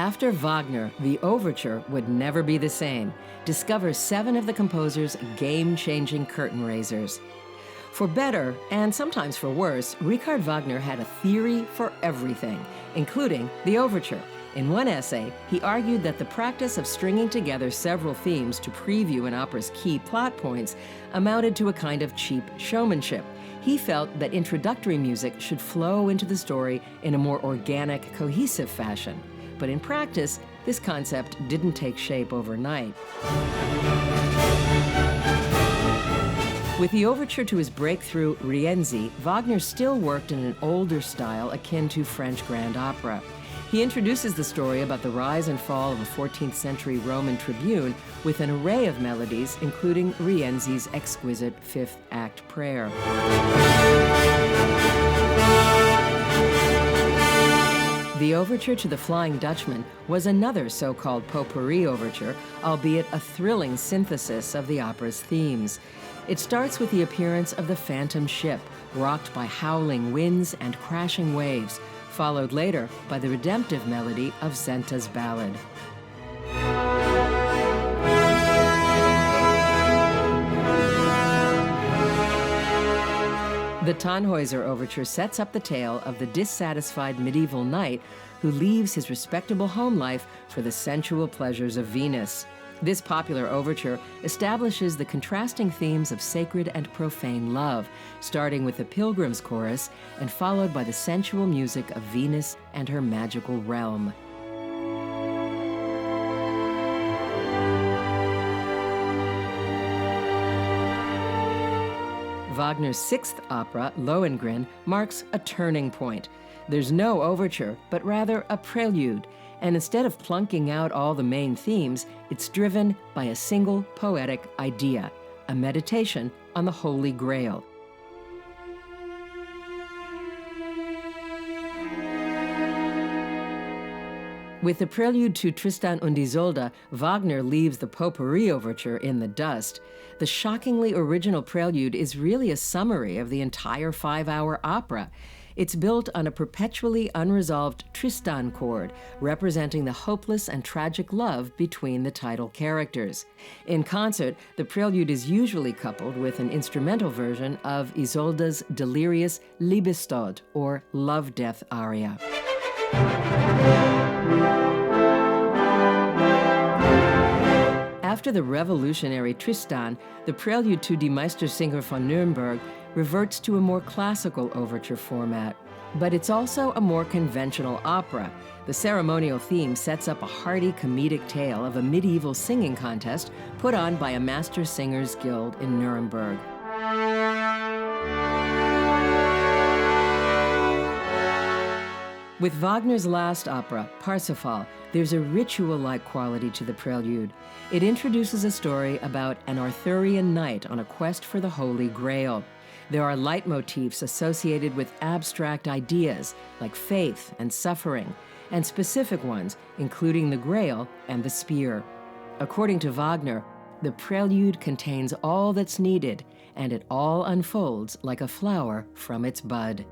After Wagner, the overture would never be the same. Discover 7 of the composer's game-changing curtain raisers. For better, and sometimes for worse, Richard Wagner had a theory for everything, including the overture. In one essay, he argued that the practice of stringing together several themes to preview an opera's key plot points amounted to a kind of cheap showmanship. He felt that introductory music should flow into the story in a more organic, cohesive fashion. But in practice, this concept didn't take shape overnight. With the overture to his breakthrough Rienzi, Wagner still worked in an older style akin to French grand opera. He introduces the story about the rise and fall of a 14th century Roman tribune with an array of melodies, including Rienzi's exquisite fifth act prayer. The overture to The Flying Dutchman was another so-called potpourri overture, albeit a thrilling synthesis of the opera's themes. It starts with the appearance of the phantom ship, rocked by howling winds and crashing waves, followed later by the redemptive melody of Zenta's ballad. The Tannhäuser Overture sets up the tale of the dissatisfied medieval knight who leaves his respectable home life for the sensual pleasures of Venus. This popular overture establishes the contrasting themes of sacred and profane love, starting with the Pilgrim's Chorus and followed by the sensual music of Venus and her magical realm. Wagner's 6th opera, Lohengrin, marks a turning point. There's no overture, but rather a prelude, and instead of plunking out all the main themes, it's driven by a single poetic idea, a meditation on the Holy Grail. With the prelude to Tristan und Isolde, Wagner leaves the potpourri overture in the dust. The shockingly original prelude is really a summary of the entire 5-hour opera. It's built on a perpetually unresolved Tristan chord, representing the hopeless and tragic love between the title characters. In concert, the prelude is usually coupled with an instrumental version of Isolde's delirious Liebestod, or love-death aria. After the revolutionary Tristan, the prelude to Die Meistersinger von Nürnberg reverts to a more classical overture format. But it's also a more conventional opera. The ceremonial theme sets up a hearty comedic tale of a medieval singing contest put on by a master singers guild in Nuremberg. With Wagner's last opera, Parsifal, there's a ritual-like quality to the prelude. It introduces a story about an Arthurian knight on a quest for the Holy Grail. There are leitmotifs associated with abstract ideas like faith and suffering, and specific ones, including the Grail and the spear. According to Wagner, the prelude contains all that's needed, and it all unfolds like a flower from its bud.